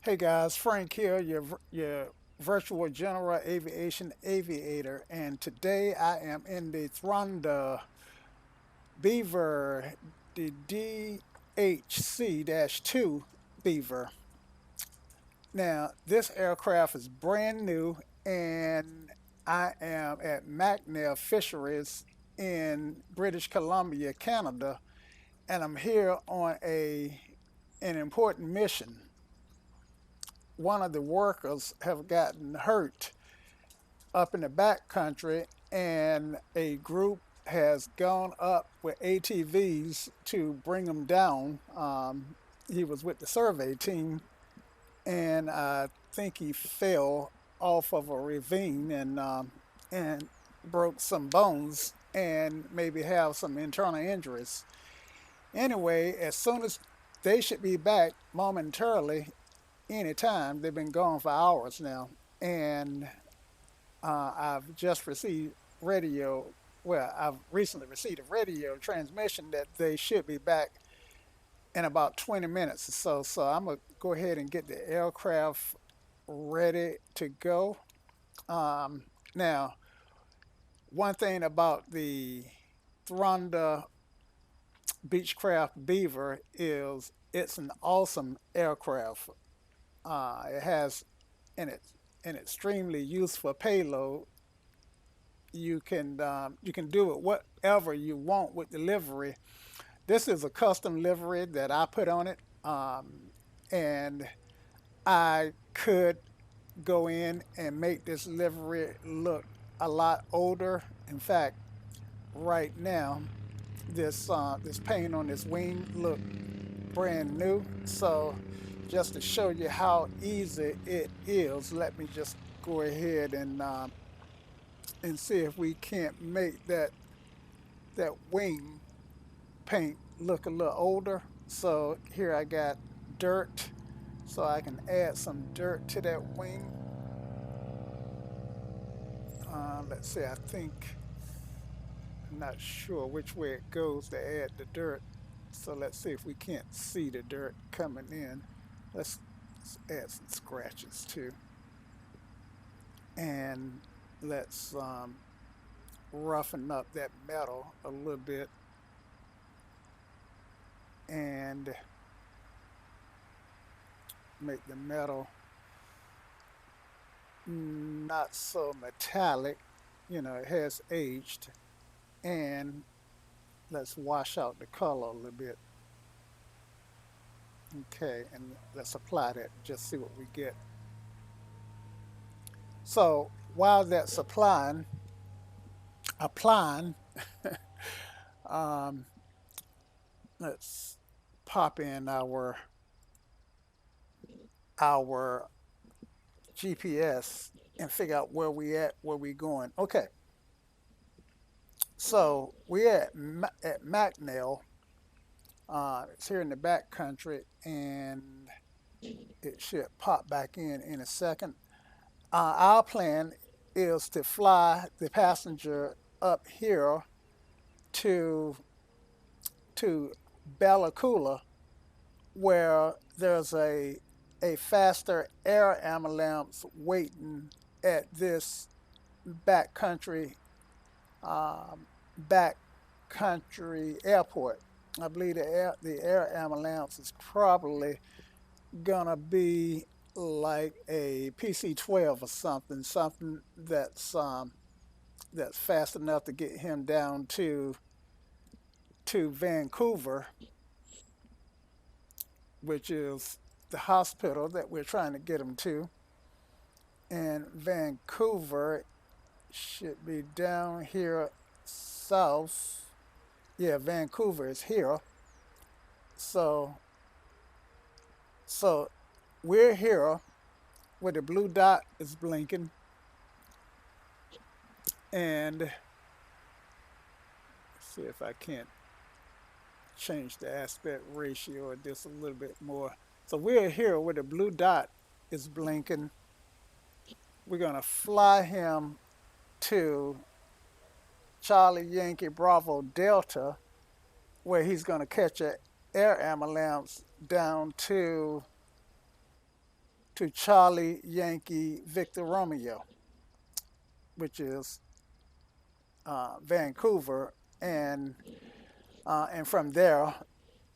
Hey guys, Frank here, your virtual general aviation aviator, and today I am in the Thranda Beaver, the DHC-2 Beaver. Now, this aircraft is brand new, and I am at Machmell Fisheries in British Columbia, Canada, and I'm here on an important mission. One of the workers have gotten hurt up in the backcountry, and a group has gone up with ATVs to bring him down. He was with the survey team, and I think he fell off of a ravine and broke some bones and maybe have some internal injuries. Anyway, as soon as they should be back momentarily, anytime. They've been gone for hours now, and I've just received radio. Well, I've recently received a radio transmission that they should be back in about 20 minutes or so. So I'm gonna go ahead and get the aircraft ready to go. Now, one thing about the Thranda Beechcraft Beaver is it's an awesome aircraft. It has an, an extremely useful payload. You can do it whatever you want with the livery. This is a custom livery that I put on it, and I could go in and make this livery look a lot older. In fact, right now, this paint on this wing look brand new. So just to show you how easy it is, let me just go ahead and see if we can't make that wing paint look a little older. So here I got dirt, so I can add some dirt to that wing. Let's see, I think, I'm not sure which way it goes to add the dirt. So let's see if we can't see the dirt coming in. Let's add some scratches too. And let's roughen up that metal a little bit and make the metal not so metallic. You know, it has aged. And let's wash out the color a little bit. Okay, and let's apply that, just see what we get. So while that's applying, um, let's pop in our GPS and figure out where we at, where we going. Okay, so we're at Macnell. It's here in the back country, and it should pop back in a second. Our plan is to fly the passenger up here to to Bella Coola, where there's a faster air ambulance waiting at this backcountry backcountry airport. I believe the air ambulance is probably gonna be like a PC-12 or something that's fast enough to get him down to Vancouver, which is the hospital that we're trying to get him to. And Vancouver should be down here south. Yeah, Vancouver is here. So so we're here where the blue dot is blinking, and let's see if I can't change the aspect ratio of this a little bit more. So we're here where the blue dot is blinking. We're gonna fly him to Charlie Yankee Bravo Delta, where he's gonna catch a air ambulance down to to Charlie Yankee Victor Romeo, which is Vancouver, and from there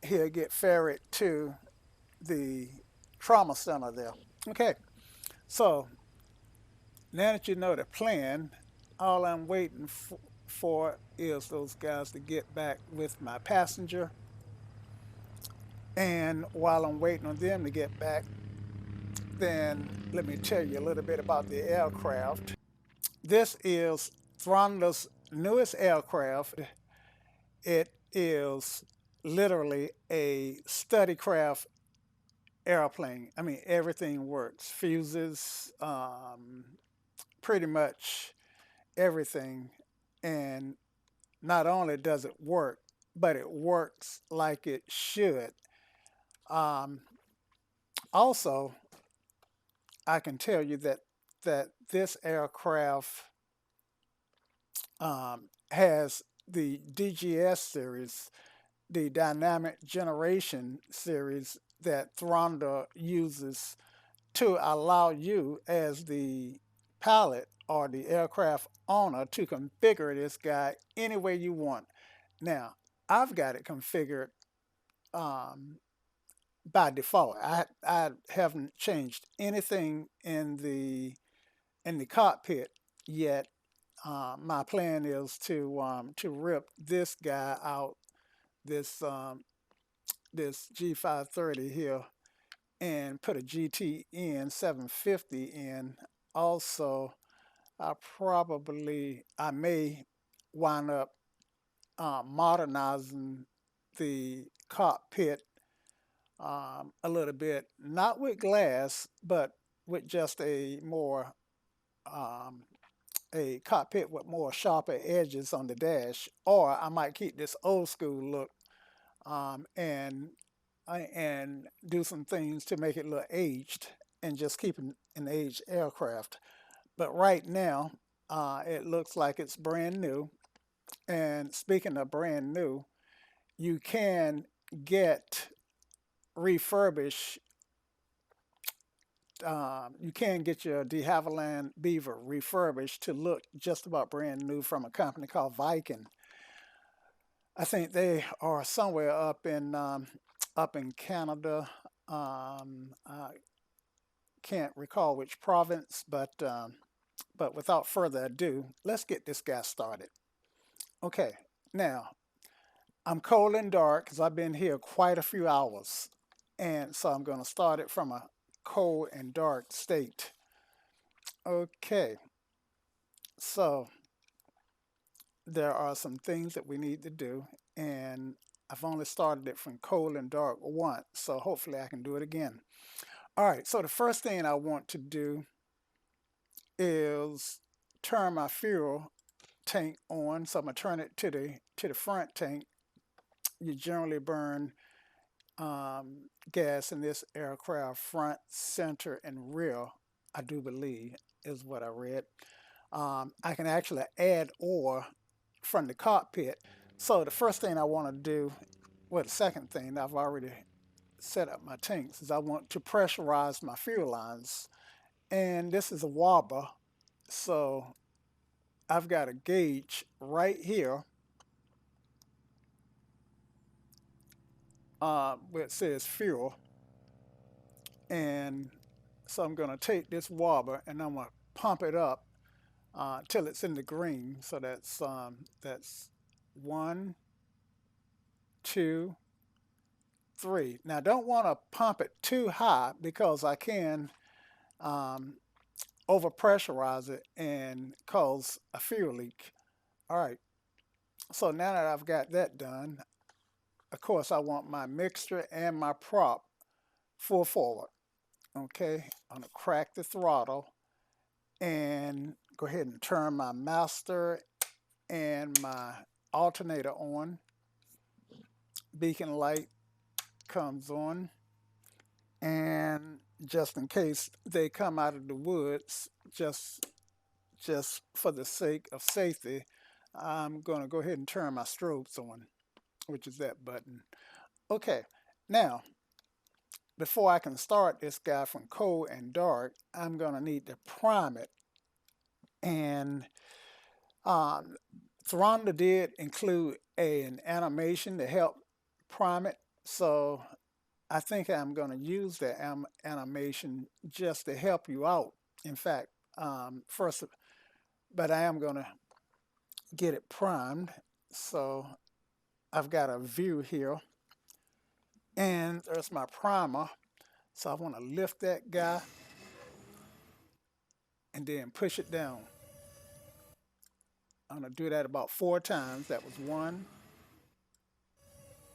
he'll get ferried to the trauma center there. Okay, so now that you know the plan, all I'm waiting for is those guys to get back with my passenger. And while I'm waiting on them to get back, then let me tell you a little bit about the aircraft. This is Thranda's newest aircraft. It is literally a study craft airplane. I mean, everything works. Fuses, pretty much everything. And not only does it work, but it works like it should. Um, Also, I can tell you that this aircraft has the DGS series, the dynamic generation series that Thranda uses to allow you as the pilot or the aircraft owner to configure this guy any way you want. Now, I've got it configured um, by default. I haven't changed anything in the cockpit yet. My plan is to rip this guy out, this this G530 here, and put a GTN 750 in. Also, I may wind up modernizing the cockpit a little bit, not with glass, but with just um, a cockpit with more sharper edges on the dash, or I might keep this old school look um, and and do some things to make it look aged and just keep an aged aircraft. But right now, it looks like it's brand new. And speaking of brand new, you can get refurbished. You can get your de Havilland Beaver refurbished to look just about brand new from a company called Viking. I think they are somewhere up in Canada. I can't recall which province, but without further ado, let's get this guy started. Okay, now I'm cold and dark because I've been here quite a few hours, and so I'm going to start it from a cold and dark state. Okay, so there are some things that we need to do, and I've only started it from cold and dark once, so hopefully I can do it again. All right, so the first thing I want to do is turn my fuel tank on. So I'm gonna turn it to the front tank. You generally burn gas in this aircraft front, center, and rear. I do believe is what I read. I can actually add oil from the cockpit. So the first thing I want to do, well, the second thing I've already set up my tanks is I want to pressurize my fuel lines, and this is a wobber, so I've got a gauge right here where it says fuel, and so I'm going to take this wobber and I'm going to pump it up till it's in the green. So that's one, two, three. Now, I don't want to pump it too high because I can um, overpressurize it and cause a fuel leak. All right. So now that I've got that done, of course, I want my mixture and my prop full forward. Okay, I'm gonna crack the throttle and go ahead and turn my master and my alternator on. Beacon light comes on, and just in case they come out of the woods, just for the sake of safety, I'm gonna go ahead and turn my strobes on, which is that button. Okay, now before I can start this guy from cold and dark, I'm going to need to prime it. And um, Thranda did include an animation to help prime it. So I think I'm going to use that animation just to help you out. In fact, first, but I am going to get it primed. So I've got a view here, and there's my primer. So I want to lift that guy and then push it down. I'm going to do that about 4 times. That was 1,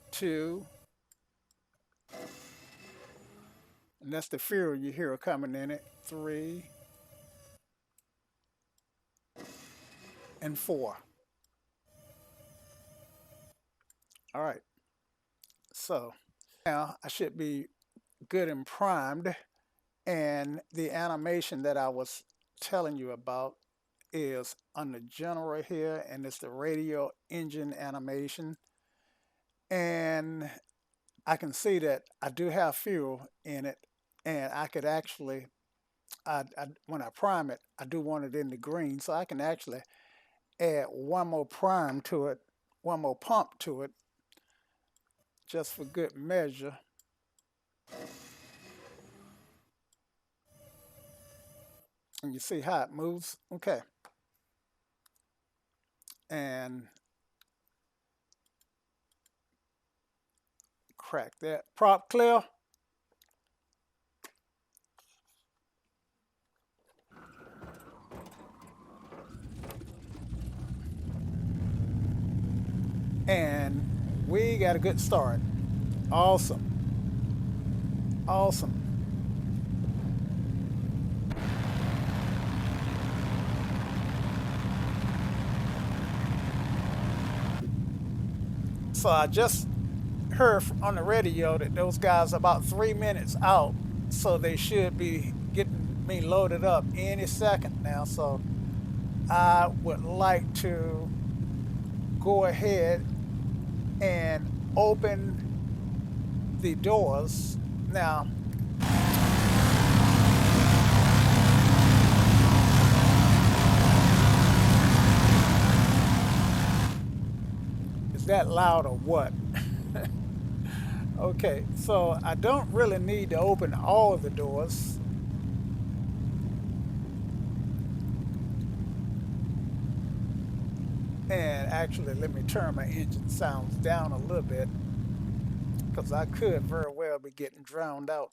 2, and that's the ferry you hear coming in it. 3 and 4. All right. So now I should be good and primed. And the animation that I was telling you about is on the general here, and it's the radio engine animation. And I can see that I do have fuel in it, and I could actually, when I prime it, I do want it in the green, so I can actually add one more prime to it, one more pump to it, just for good measure. And you see how it moves? Okay. And crack that. Prop clear. And we got a good start. Awesome. Awesome. So I just heard on the radio that those guys are about 3 minutes out, so they should be getting me loaded up any second now. So I would like to go ahead and open the doors now. Is that loud or what? Okay, so I don't really need to open all of the doors. And actually, let me turn my engine sounds down a little bit, because I could very well be getting drowned out.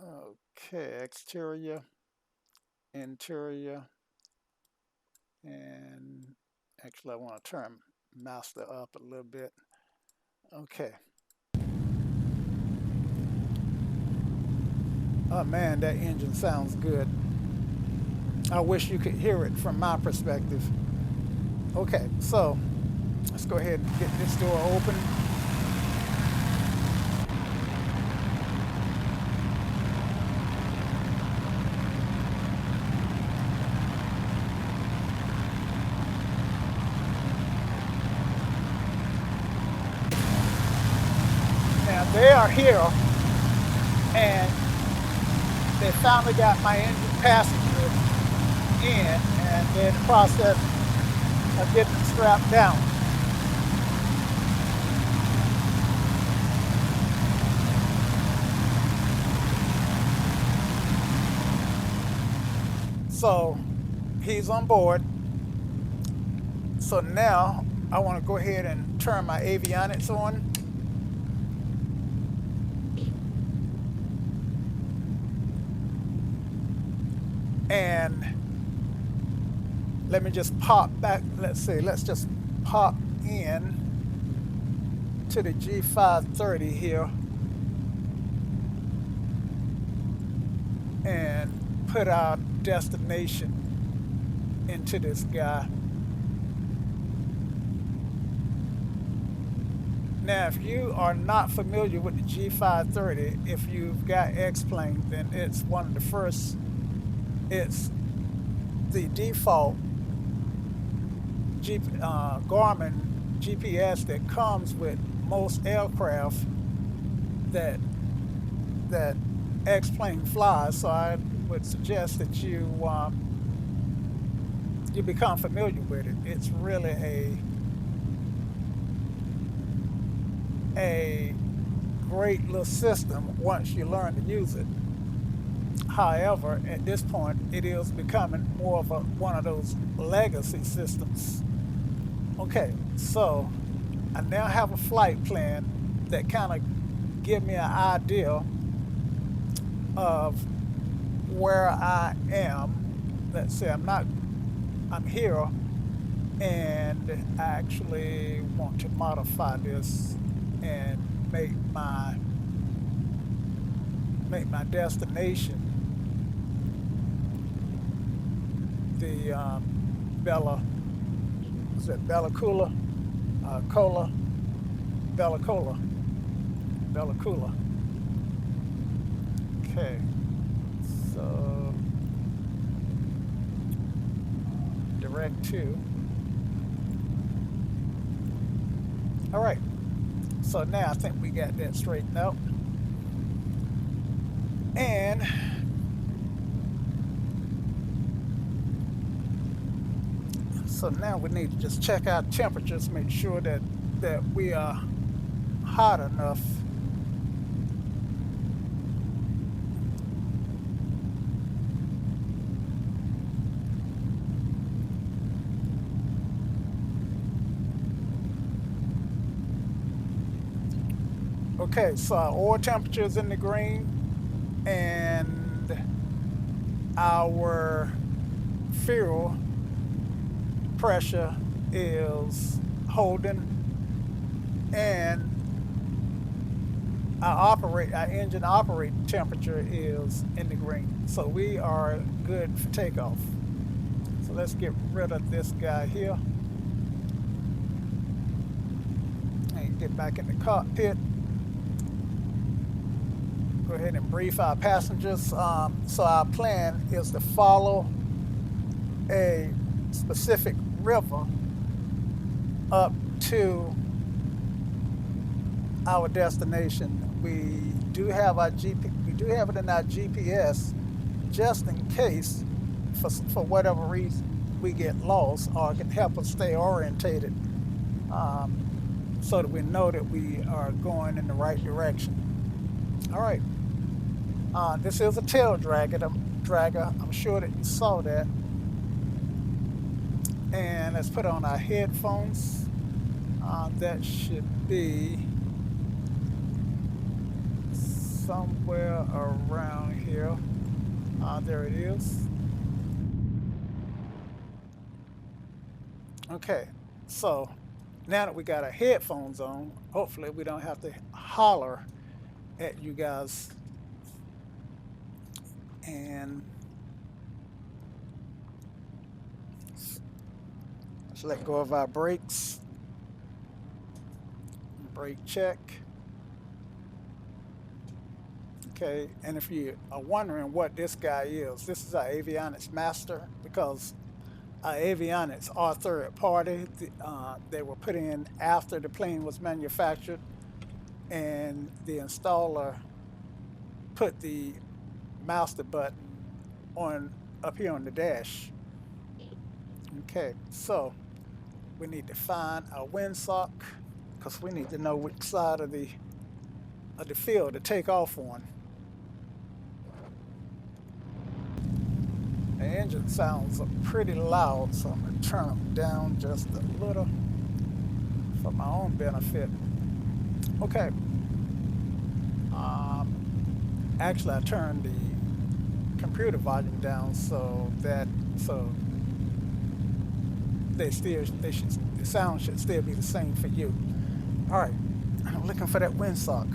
Okay, exterior, interior, and actually I want to turn master up a little bit. Okay. Oh man, that engine sounds good. I wish you could hear it from my perspective. Okay, so let's go ahead and get this door open. Now they are here, and they finally got my engine passenger in, and they're in the process of getting them strapped down. So he's on board. So now I want to go ahead and turn my avionics on. And let me just pop back. Let's just pop in to the G530 here and put our destination into this guy. Now, if you are not familiar with the G530, if you've got X-Plane, then it's one of the first. It's the default Garmin GPS that comes with most aircraft that that X-plane flies. So I would suggest that you become familiar with it. It's really a great little system once you learn to use it. However, at this point, it is becoming more of one of those legacy systems. Okay, so I now have a flight plan that kind of give me an idea of where I am. Let's say I'm here, and I actually want to modify this and make my destination the Bella, is that Bella Coola? Cola, Bella Coola, Bella Coola. Okay, so direct to. All right, so now I think we got that straightened out. And so now we need to just check our temperatures, make sure that we are hot enough. Okay, so our oil temperature is in the green, and our fuel pressure is holding, and our engine operating temperature is in the green. So we are good for takeoff. So let's get rid of this guy here and get back in the cockpit. Go ahead and brief our passengers. So our plan is to follow a specific river up to our destination. We do have it in our GPS just in case, for whatever reason, we get lost, or it can help us stay orientated, so that we know that we are going in the right direction. All right. This is a tail dragger. I'm sure that you saw that. And let's put on our headphones. That should be somewhere around here. There it is. Okay, so now that we got our headphones on, hopefully we don't have to holler at you guys. And let's let go of our brakes. Brake check. Okay, and if you are wondering what this guy is, this is our avionics master, because our avionics are third party. They were put in after the plane was manufactured, and the installer put the master button on up here on the dash. Okay, so we need to find our windsock, because we need to know which side of the field to take off on. The engine sounds pretty loud, so I'm going to turn them down just a little for my own benefit. Okay. Actually, I turned the computer volume down so the sound should still be the same for you. All right, I'm looking for that windsock.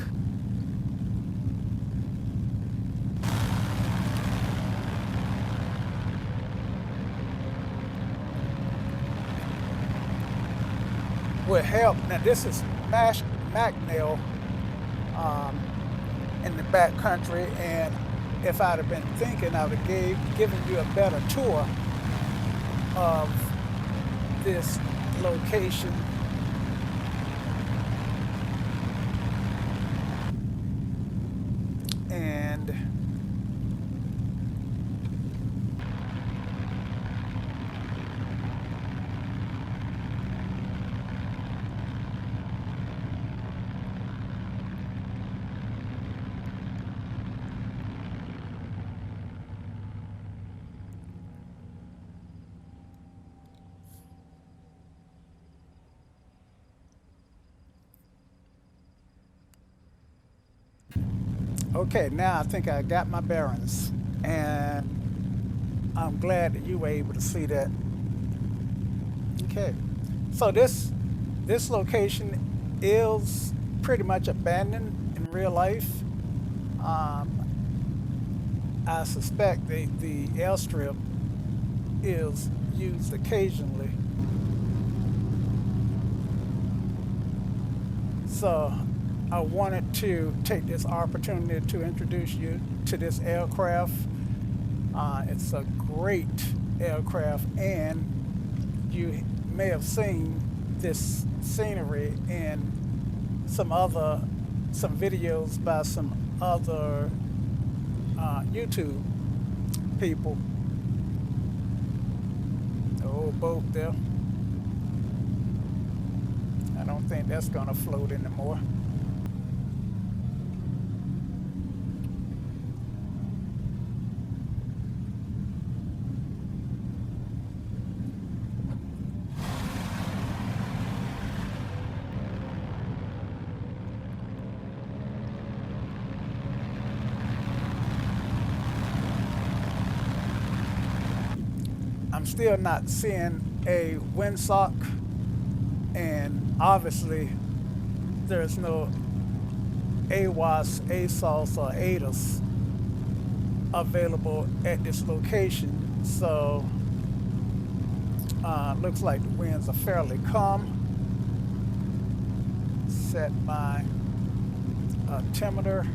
Will help. Now this is Machmell in the backcountry, and if I'd have been thinking, I would have given you a better tour of this location. And Okay, now I think I got my bearings, and I'm glad that you were able to see that. Okay, so this location is pretty much abandoned in real life. Um, I suspect the airstrip is used occasionally. So I wanted to take this opportunity to introduce you to this aircraft. It's a great aircraft, and you may have seen this scenery in some videos by some other YouTube people. The old boat there. I don't think that's gonna float anymore. I'm still not seeing a windsock, and obviously there's no AWAS, ASOS, or ADAS available at this location. So looks like the winds are fairly calm. Set my altimeter.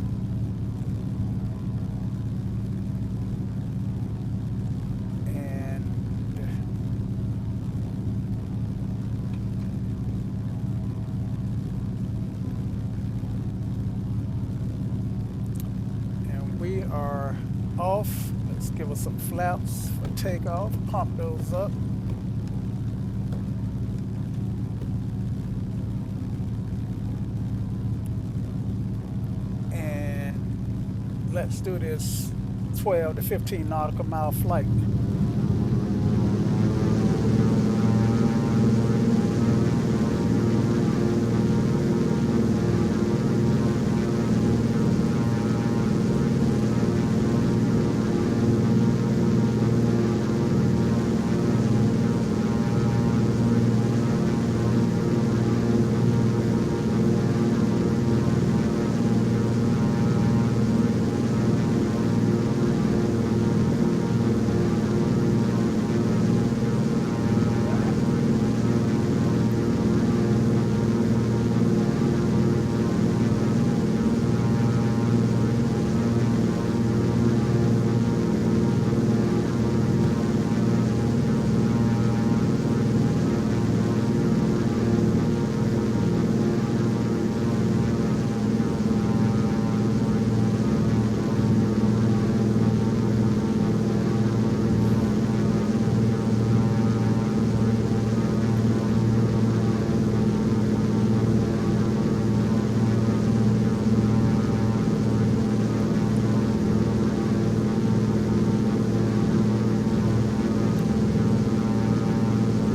We are off. Let's give us some flaps for takeoff. Pump those up. And let's do this 12 to 15 nautical mile flight.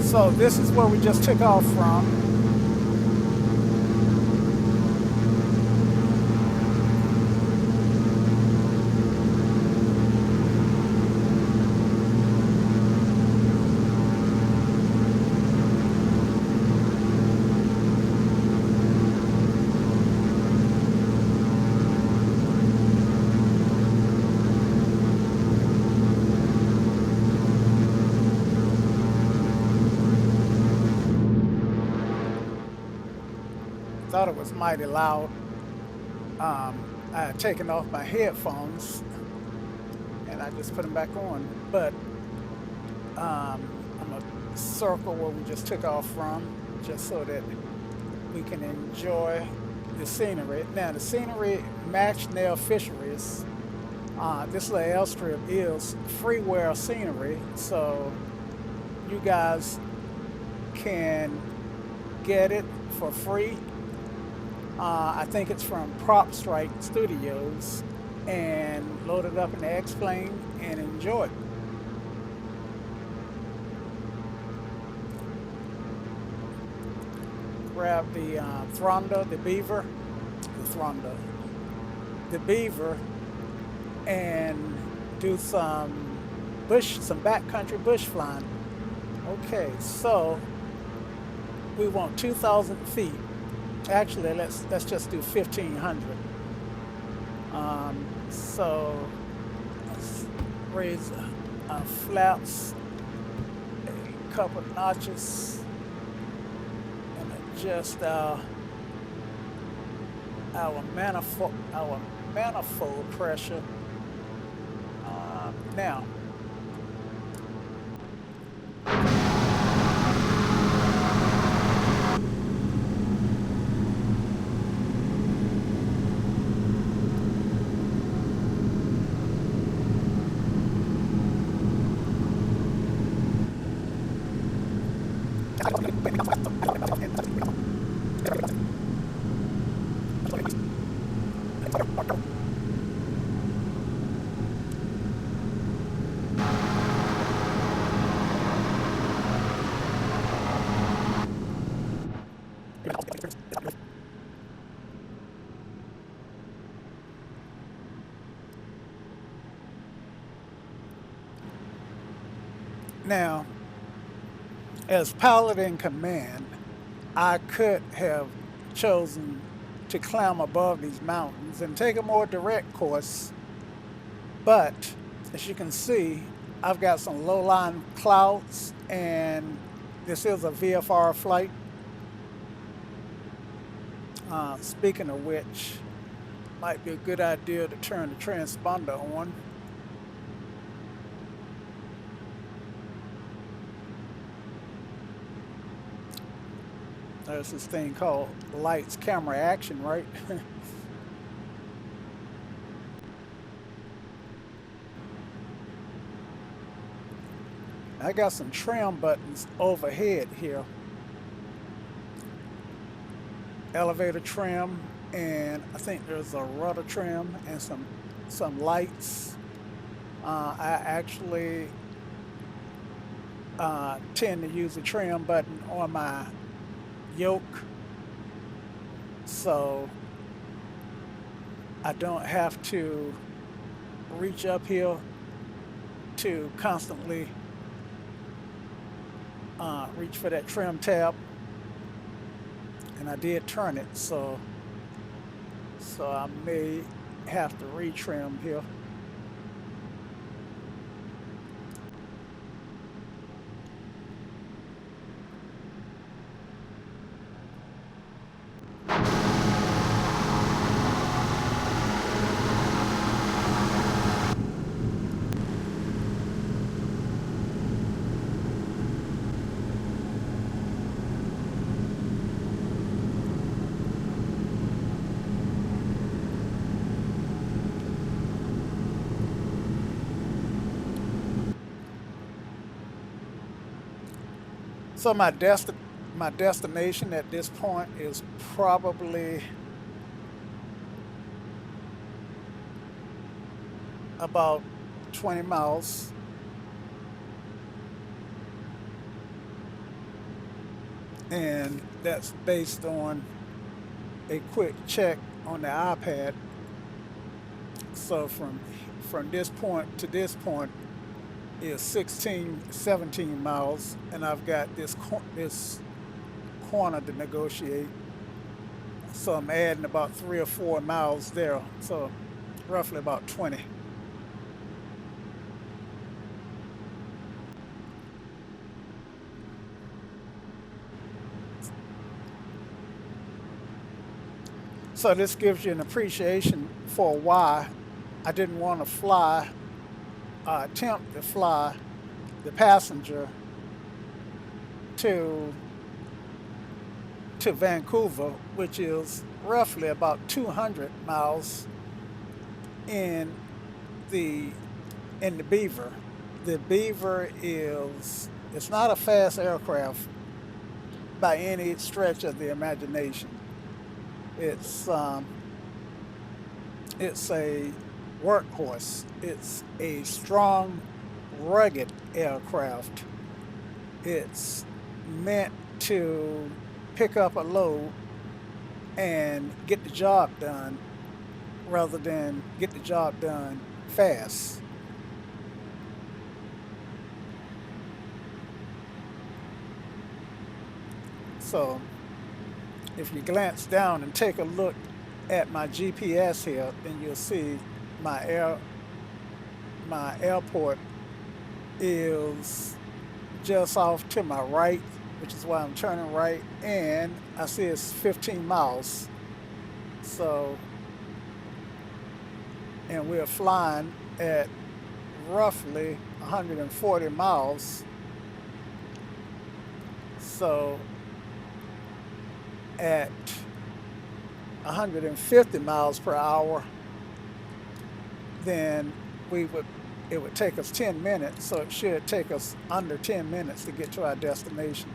So this is where we just took off from. Thought it was mighty loud. I had taken off my headphones and I just put them back on. But I'm gonna circle where we just took off from, just so that we can enjoy the scenery. Now the scenery, Machmell Fisheries, this little airstrip is freeware scenery, so you guys can get it for free. I think it's from Prop Strike Studios, and load it up in the X-Plane and enjoy it. Grab the Thranda, the Beaver, the Thranda. the Beaver and do some backcountry bush flying. Okay, so we want 2,000 feet. Actually, let's just do 1,500. So let's raise our flaps a couple notches and adjust our manifold pressure. Now, now, as pilot in command, I could have chosen to climb above these mountains and take a more direct course, but as you can see, I've got some low-lying clouds, and this is a VFR flight. Speaking of which, might be a good idea to turn the transponder on. There's this thing called lights, camera, action, right? I got some trim buttons overhead here. Elevator trim, and I think there's a rudder trim and some lights. I actually tend to use a trim button on my yoke, so I don't have to reach up here to constantly reach for that trim tab. And I did turn it, so I may have to retrim here. So my destination at this point is probably about 20 miles. And that's based on a quick check on the iPad. So from this point to this point is 17 miles, and I've got this corner to negotiate. So I'm adding about 3 or 4 miles there, so roughly about 20. So this gives you an appreciation for why I didn't want to attempt to fly the passenger to Vancouver, which is roughly about 200 miles in the Beaver. The Beaver it's not a fast aircraft by any stretch of the imagination. It's a workhorse. It's a strong, rugged aircraft. It's meant to pick up a load and get the job done rather than get the job done fast. So if you glance down and take a look at my GPS here, then you'll see my air my airport is just off to my right, which is why I'm turning right, and I see it's 15 miles. So, and we're flying at roughly 140 miles. So, at 150 miles per hour, then we would it would take us 10 minutes, so it should take us under 10 minutes to get to our destination.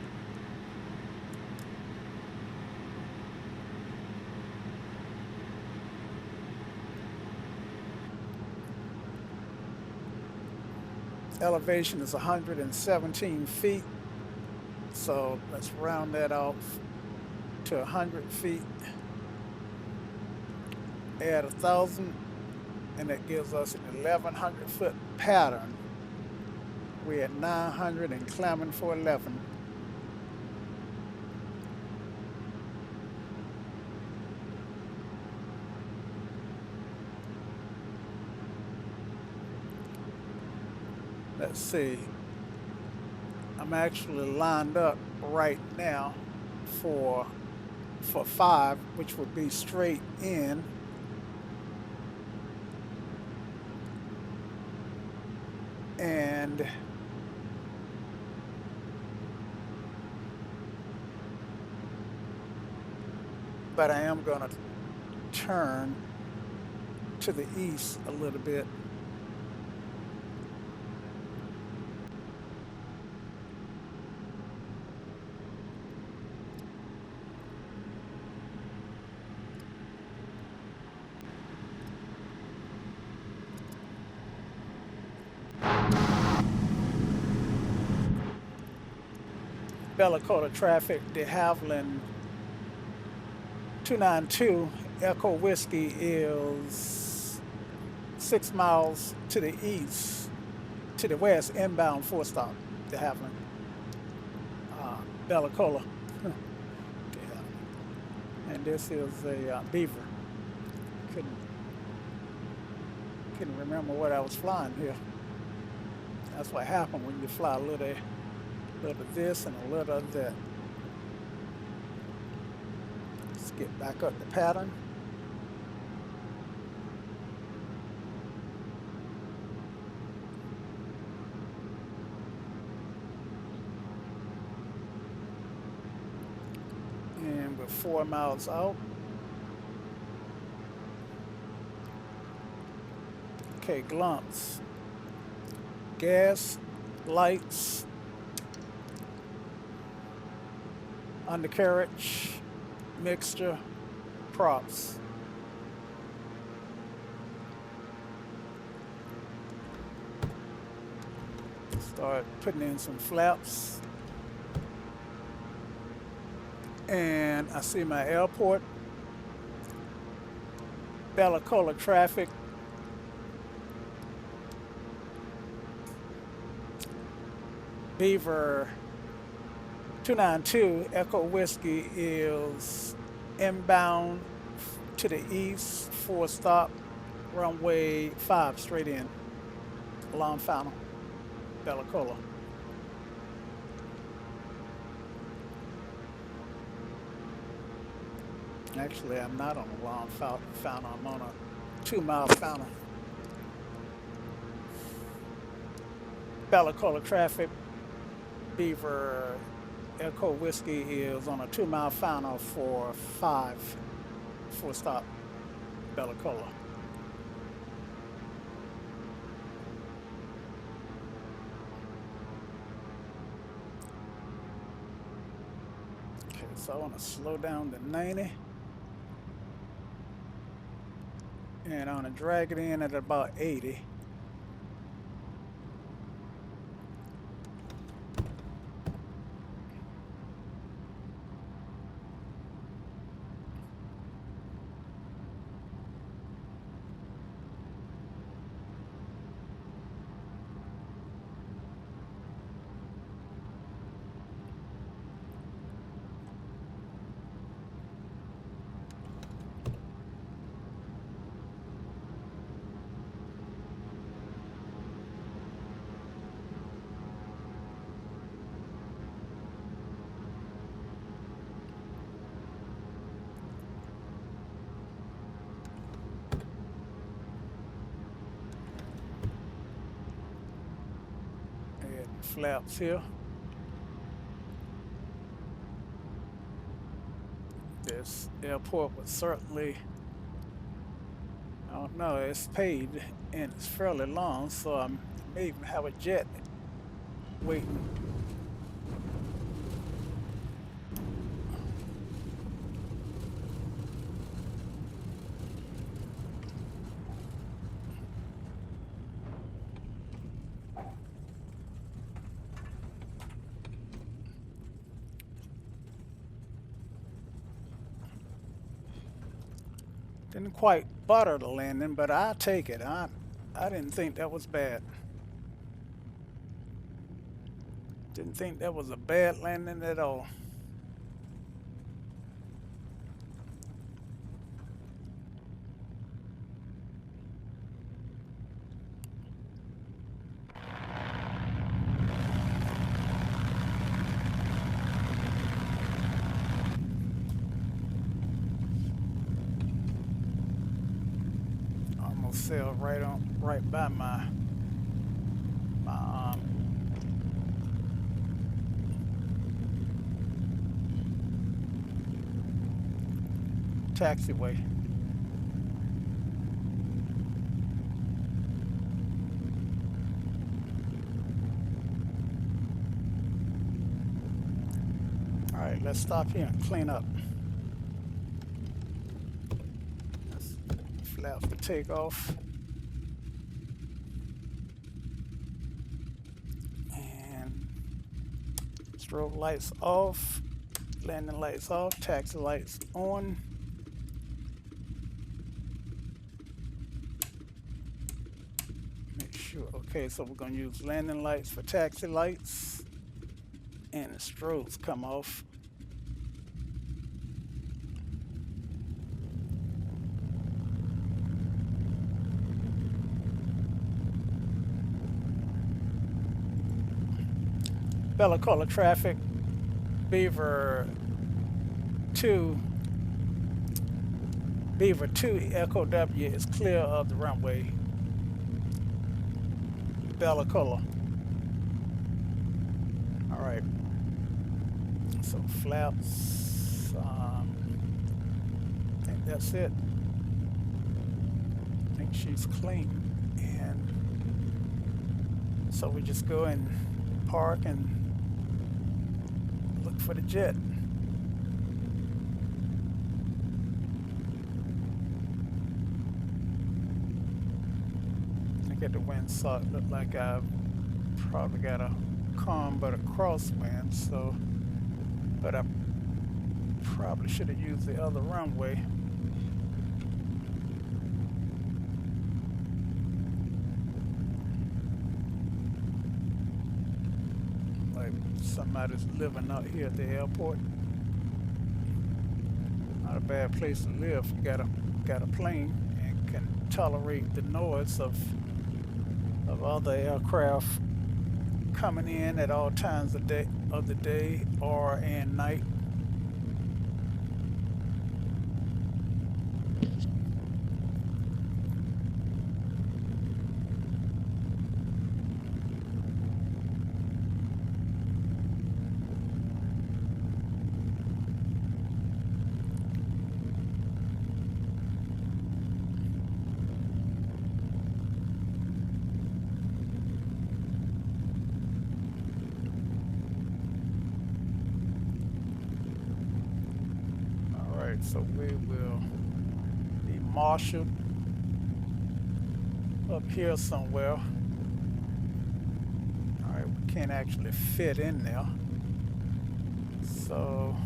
Elevation is 117 feet, so let's round that off to 100 feet. Add 1,000, and that gives us an 1,100-foot pattern. We're at 900 and climbing for 11. Let's see. I'm actually lined up right now for 5, which would be straight in. And but I am going to turn to the east a little bit. Bella Coola traffic, the Havilland 292 Echo Whiskey is 6 miles to the east, to the west, inbound 4-stop, the Havilland. Bella Coola. And this is a Beaver. Couldn't, couldn't remember what I was flying here. That's what happened when you fly a little of this and a little of that. Let's get back up the pattern. And we're 4 miles out. Okay, glumps. Gas, lights, undercarriage, mixture, props. Start putting in some flaps. And I see my airport. Bella Coola traffic. Beaver 292 Echo Whiskey is inbound to the east, 4-stop, runway 5 straight in, along final, Bella Coola. Actually, I'm not on a long final, I'm on a 2-mile final. Bella Coola traffic, Beaver Echo Whiskey is on a 2-mile final for 5, 4-stop, Bella Coola. Okay, so I want to slow down to 90. And I want to drag it in at about 80. flaps here. This airport was certainly, I don't know, it's paid and it's fairly long, so I may even have a jet waiting. Didn't quite butter the landing, but I take it. I didn't think that was bad. Didn't think that was a bad landing at all. Almost sailed right by my taxiway. All right, let's stop here and clean up. Let's flap for takeoff. And strobe lights off, landing lights off, taxi lights on. Make sure, okay, so we're gonna use landing lights for taxi lights, and the strobes come off. Bella Coola traffic, Beaver 2 Echo W is clear of the runway. Bella Coola. All right. So flaps. I think that's it. I think she's clean, and so we just go and park and look for the jet. Look at the windsock. Look like I've probably got a calm but a crosswind, so, but I probably should have used the other runway. Like somebody's living out here at the airport. Not a bad place to live. You got a plane and can tolerate the noise of other aircraft coming in at all times of the day or and night. So we will be marshaled up here somewhere. All right, we can't actually fit in there, so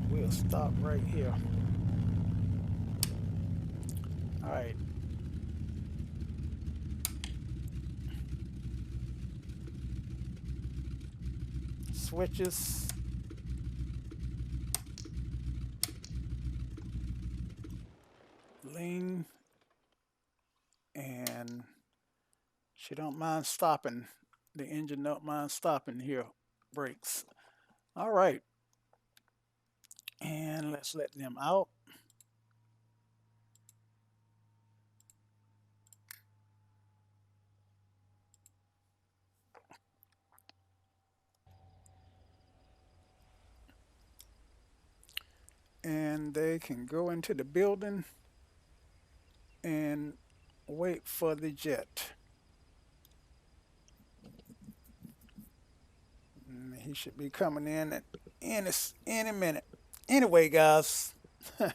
we'll stop right here. All right. Switches. Lean, and she don't mind stopping. The engine don't mind stopping here. Brakes. All right, and let's let them out. and they can go into the building and wait for the jet. He should be coming in at any minute. Anyway, guys, I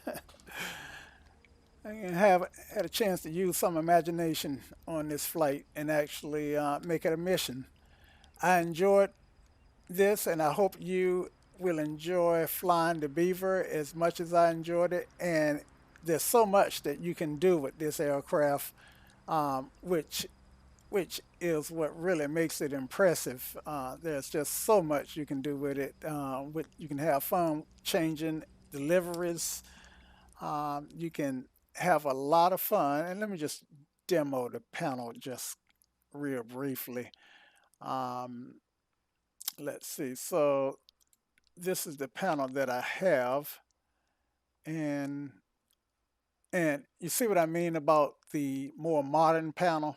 have had a chance to use some imagination on this flight and actually make it a mission. I enjoyed this, and I hope you will enjoy flying the Beaver as much as I enjoyed it. And there's so much that you can do with this aircraft, which is what really makes it impressive. There's just so much you can do with it. You can have fun changing deliveries. You can have a lot of fun. And let me just demo the panel just real briefly. Um, let's see. So this is the panel that I have, and you see what I mean about the more modern panel.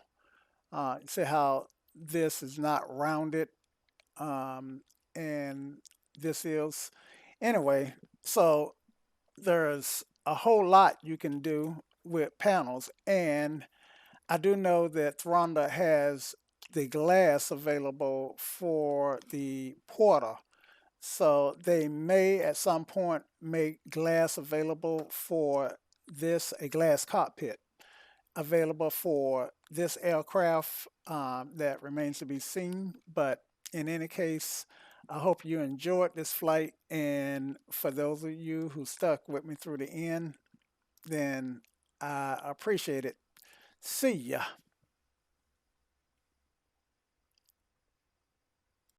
You see how this is not rounded, um, and this is anyway. So there's a whole lot you can do with panels, and I do know that Thranda has the glass available for the porter. So they may at some point make glass available for this, a glass cockpit available for this aircraft. That remains to be seen. But in any case, I hope you enjoyed this flight. And for those of you who stuck with me through the end, then I appreciate it. See ya.